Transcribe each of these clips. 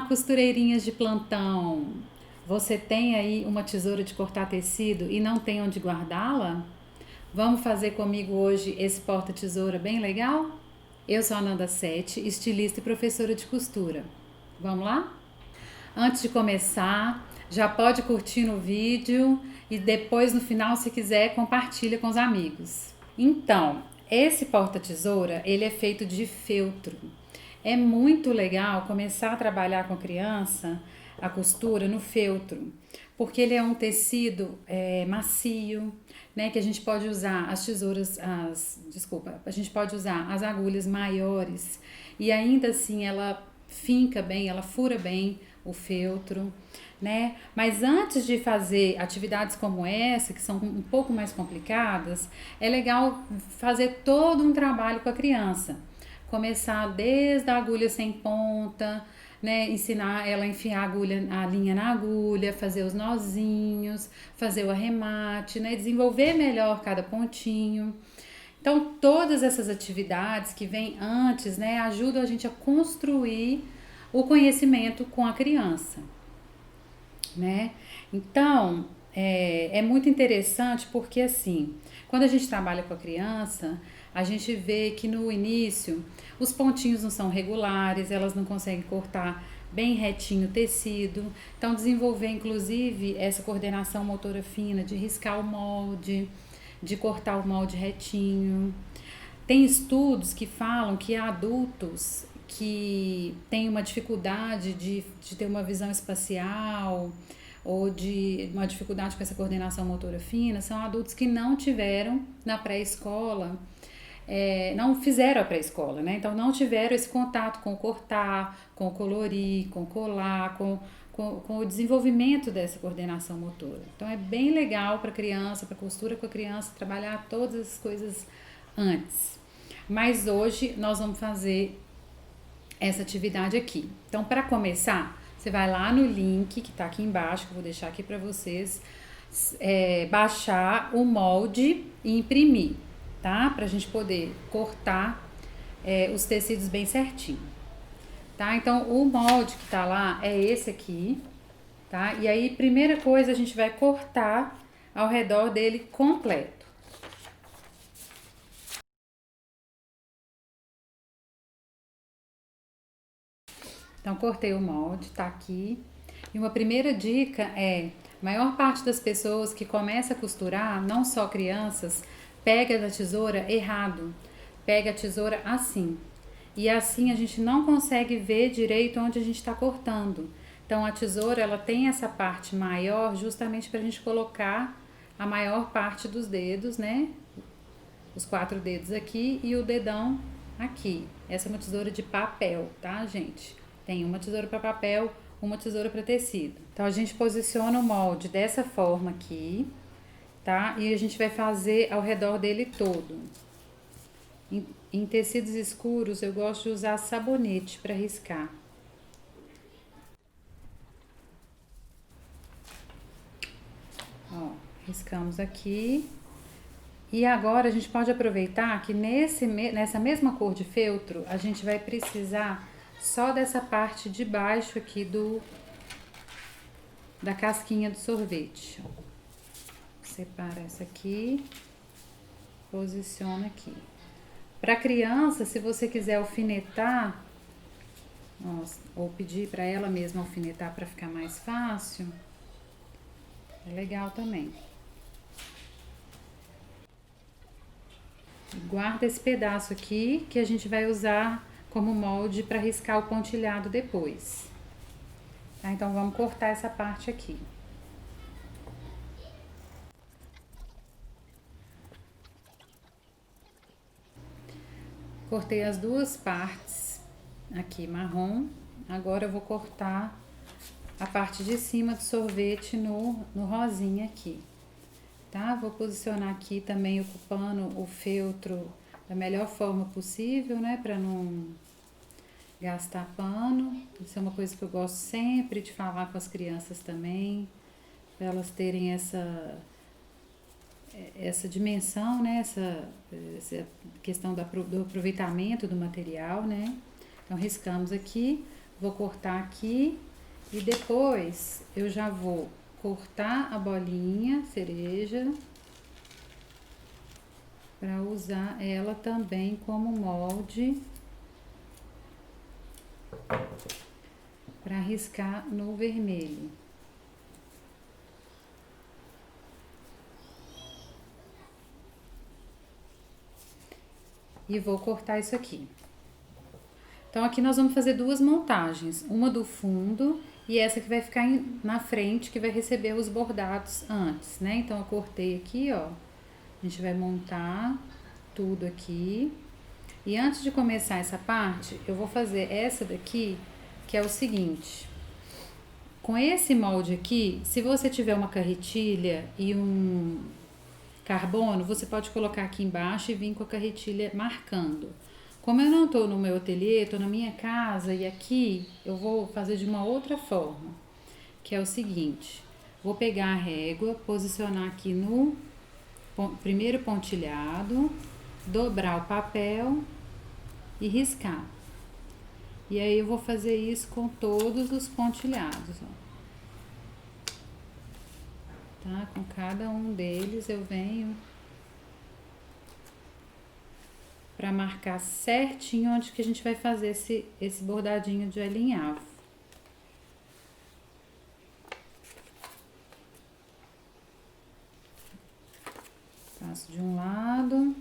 Costureirinhas de plantão! Você tem aí uma tesoura de cortar tecido e não tem onde guardá-la? Vamos fazer comigo hoje esse porta-tesoura bem legal? Eu sou a Nanda Sete, estilista e professora de costura. Vamos lá? Antes de começar, já pode curtir no vídeo e depois no final, se quiser, compartilha com os amigos. Então, esse porta-tesoura, ele é feito de feltro. É muito legal começar a trabalhar com criança a costura no feltro, porque ele é um tecido macio, né, que a gente pode usar as tesouras, a gente pode usar as agulhas maiores e ainda assim ela finca bem, ela fura bem o feltro, né? Mas antes de fazer atividades como essa, que são um pouco mais complicadas, é legal fazer todo um trabalho com a criança. Começar desde a agulha sem ponta, né? Ensinar ela a enfiar a linha na agulha, fazer os nozinhos, fazer o arremate, né? Desenvolver melhor cada pontinho. Então, todas essas atividades que vêm antes, né, ajudam a gente a construir o conhecimento com a criança, né? Então, é muito interessante porque, assim, quando a gente trabalha com a criança, a gente vê que no início os pontinhos não são regulares, elas não conseguem cortar bem retinho o tecido. Então, desenvolver, inclusive, essa coordenação motora fina de riscar o molde, de cortar o molde retinho. Tem estudos que falam que adultos que têm uma dificuldade de ter uma visão espacial ou de uma dificuldade com essa coordenação motora fina são adultos que não tiveram na pré-escola, não fizeram a pré-escola, né? Então não tiveram esse contato com o cortar, com o colorir, com o colar, com o desenvolvimento dessa coordenação motora. Então é bem legal para criança, para costura com a criança, trabalhar todas as coisas antes. Mas hoje nós vamos fazer essa atividade aqui. Então, para começar, você vai lá no link que está aqui embaixo, que eu vou deixar aqui para vocês, baixar o molde e imprimir, tá? Para a gente poder cortar os tecidos bem certinho, tá? Então, o molde que tá lá é esse aqui, tá? E aí, primeira coisa, a gente vai cortar ao redor dele completo. Então, cortei o molde, tá aqui. E uma primeira dica é, a maior parte das pessoas que começa a costurar, não só crianças, pega a tesoura errado. Pega a tesoura assim. E assim a gente não consegue ver direito onde a gente está cortando. Então, a tesoura, ela tem essa parte maior justamente para a gente colocar a maior parte dos dedos, né? Os 4 dedos aqui e o dedão aqui. Essa é uma tesoura de papel, tá, gente? Tem uma tesoura para papel, uma tesoura para tecido. Então, a gente posiciona o molde dessa forma aqui, tá? E a gente vai fazer ao redor dele todo. Em tecidos escuros, eu gosto de usar sabonete para riscar. Ó, riscamos aqui. E agora a gente pode aproveitar que nessa mesma cor de feltro, a gente vai precisar só dessa parte de baixo aqui da casquinha do sorvete. Separa essa aqui, posiciona aqui. Para criança, se você quiser alfinetar, ou pedir para ela mesma alfinetar para ficar mais fácil, é legal também. Guarda esse pedaço aqui que a gente vai usar como molde para riscar o pontilhado depois. Tá? Então, vamos cortar essa parte aqui. Cortei as duas partes aqui marrom. Agora eu vou cortar a parte de cima do sorvete no rosinha aqui. Tá? Vou posicionar aqui também ocupando o feltro da melhor forma possível, né? Para não gastar pano. Isso é uma coisa que eu gosto sempre de falar com as crianças também, para elas terem essa dimensão, né? Essa questão do aproveitamento do material, né? Então, riscamos aqui. Vou cortar aqui e depois eu já vou cortar a bolinha cereja para usar ela também como molde para riscar no vermelho. E vou cortar isso aqui. Então, aqui nós vamos fazer duas montagens, uma do fundo e essa que vai ficar na frente, que vai receber os bordados antes, né? Então, eu cortei aqui, ó, a gente vai montar tudo aqui. E antes de começar essa parte, eu vou fazer essa daqui, que é o seguinte. Com esse molde aqui, se você tiver uma carretilha e um carbono, você pode colocar aqui embaixo e vir com a carretilha marcando. Como eu não tô no meu ateliê, tô na minha casa e aqui eu vou fazer de uma outra forma, que é o seguinte. Vou pegar a régua, posicionar aqui no primeiro pontilhado, dobrar o papel e riscar. E aí eu vou fazer isso com todos os pontilhados, ó. Tá? Com cada um deles eu venho para marcar certinho onde que a gente vai fazer esse bordadinho de alinhavo. Faço de um lado,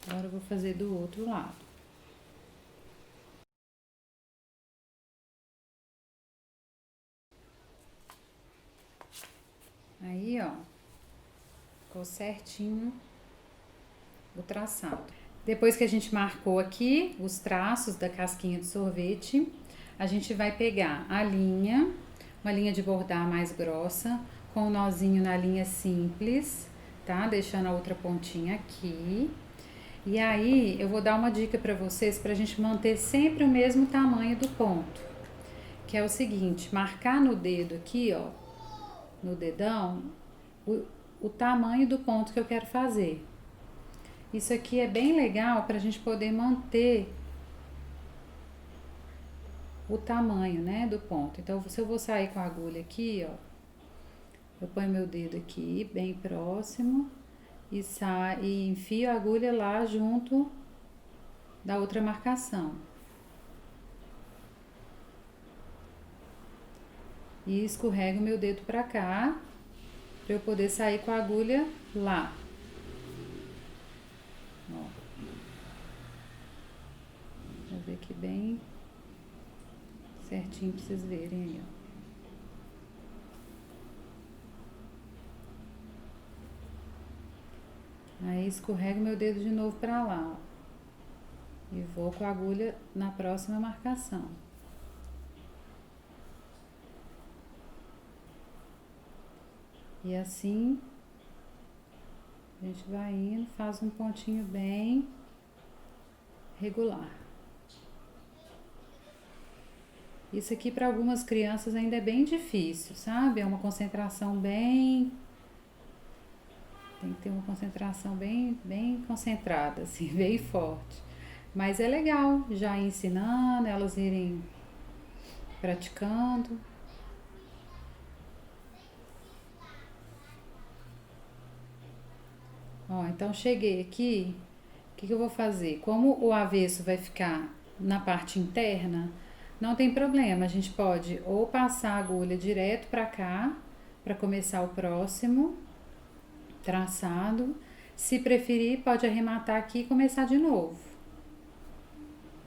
agora eu vou fazer do outro lado. Aí, ó, ficou certinho o traçado. Depois que a gente marcou aqui os traços da casquinha de sorvete, a gente vai pegar a linha, uma linha de bordar mais grossa, com um nozinho na linha simples, tá? Deixando a outra pontinha aqui. E aí, eu vou dar uma dica pra vocês pra gente manter sempre o mesmo tamanho do ponto. Que é o seguinte, marcar no dedo aqui, ó, no dedão, o tamanho do ponto que eu quero fazer. Isso aqui é bem legal para a gente poder manter o tamanho, né, do ponto. Então, se eu vou sair com a agulha aqui, ó, eu ponho meu dedo aqui, bem próximo, e enfio a agulha lá junto da outra marcação. E escorrego meu dedo pra cá, pra eu poder sair com a agulha lá. Ó. Vou ver aqui bem certinho pra vocês verem aí, ó. Aí escorrego meu dedo de novo pra lá, ó. E vou com a agulha na próxima marcação. E assim, a gente vai indo, faz um pontinho bem regular. Isso aqui para algumas crianças ainda é bem difícil, sabe? É uma concentração bem... Tem que ter uma concentração bem concentrada, assim, bem forte. Mas é legal já ir ensinando, elas irem praticando. Ó, então cheguei aqui, o que eu vou fazer? Como o avesso vai ficar na parte interna, não tem problema, a gente pode ou passar a agulha direto pra cá, pra começar o próximo traçado. Se preferir, pode arrematar aqui e começar de novo.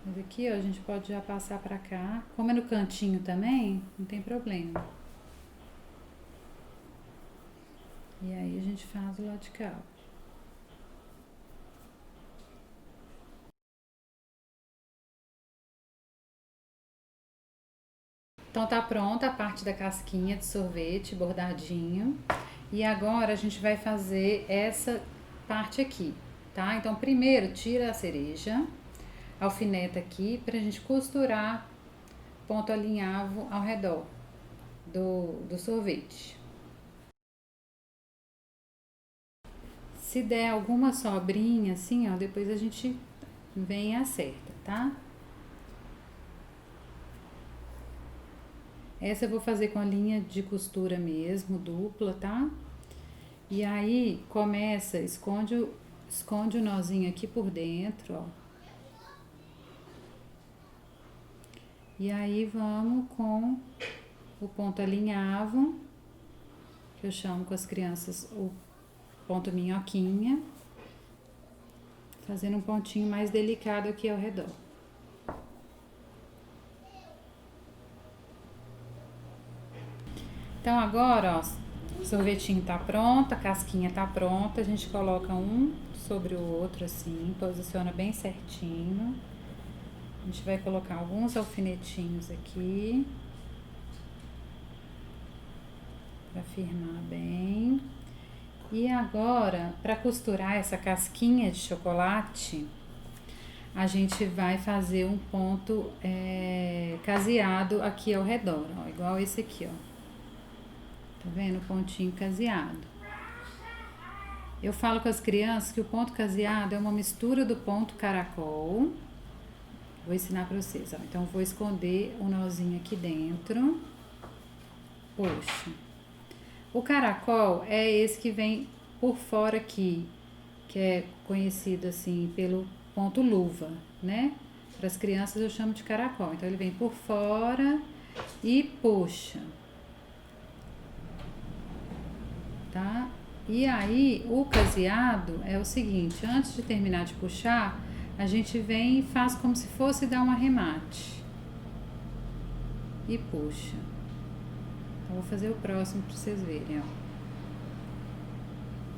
Mas aqui, ó, a gente pode já passar pra cá. Como é no cantinho também, não tem problema. E aí a gente faz o lado de cá. Então tá pronta a parte da casquinha de sorvete bordadinho. E agora a gente vai fazer essa parte aqui, tá? Então primeiro tira a cereja, alfineta aqui pra gente costurar ponto alinhavo ao redor do sorvete. Se der alguma sobrinha assim, ó, depois a gente vem e acerta, tá? Essa eu vou fazer com a linha de costura mesmo, dupla, tá? E aí, começa, esconde o nozinho aqui por dentro, ó. E aí, vamos com o ponto alinhavo, que eu chamo com as crianças o ponto minhoquinha, fazendo um pontinho mais delicado aqui ao redor. Então, agora, ó, o sorvetinho tá pronto, a casquinha tá pronta, a gente coloca um sobre o outro assim, posiciona bem certinho. A gente vai colocar alguns alfinetinhos aqui, pra firmar bem. E agora, para costurar essa casquinha de chocolate, a gente vai fazer um ponto caseado aqui ao redor, ó, igual esse aqui, ó. Tá vendo? O pontinho caseado. Eu falo com as crianças que o ponto caseado é uma mistura do ponto caracol. Vou ensinar pra vocês, ó. Então, vou esconder o nozinho aqui dentro. Puxa. O caracol é esse que vem por fora aqui, que é conhecido assim pelo ponto luva, né? Para as crianças eu chamo de caracol. Então, ele vem por fora e puxa. Tá? E aí, o caseado é o seguinte, antes de terminar de puxar, a gente vem e faz como se fosse dar um arremate. E puxa. Então, vou fazer o próximo para vocês verem, ó.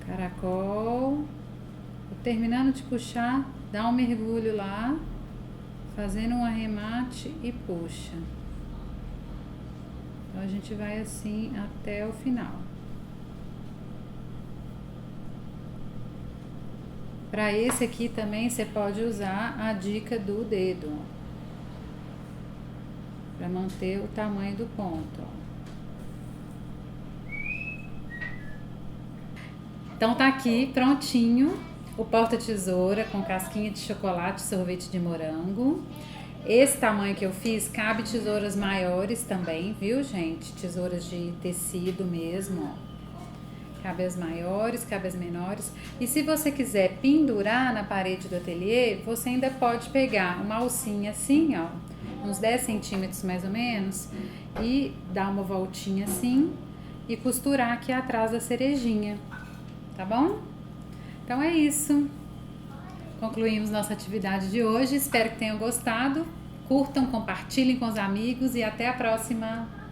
Caracol. Terminando de puxar, dá um mergulho lá, fazendo um arremate e puxa. Então, a gente vai assim até o final. Para esse aqui também você pode usar a dica do dedo, ó, para manter o tamanho do ponto, ó. Então tá aqui prontinho o porta-tesoura com casquinha de chocolate e sorvete de morango. Esse tamanho que eu fiz cabe tesouras maiores também, viu, gente? Tesouras de tecido mesmo, ó. Cabe as maiores, cabe as menores. E se você quiser pendurar na parede do ateliê, você ainda pode pegar uma alcinha assim, ó, uns 10 centímetros mais ou menos, e dar uma voltinha assim e costurar aqui atrás da cerejinha, tá bom? Então é isso. Concluímos nossa atividade de hoje. Espero que tenham gostado. Curtam, compartilhem com os amigos e até a próxima!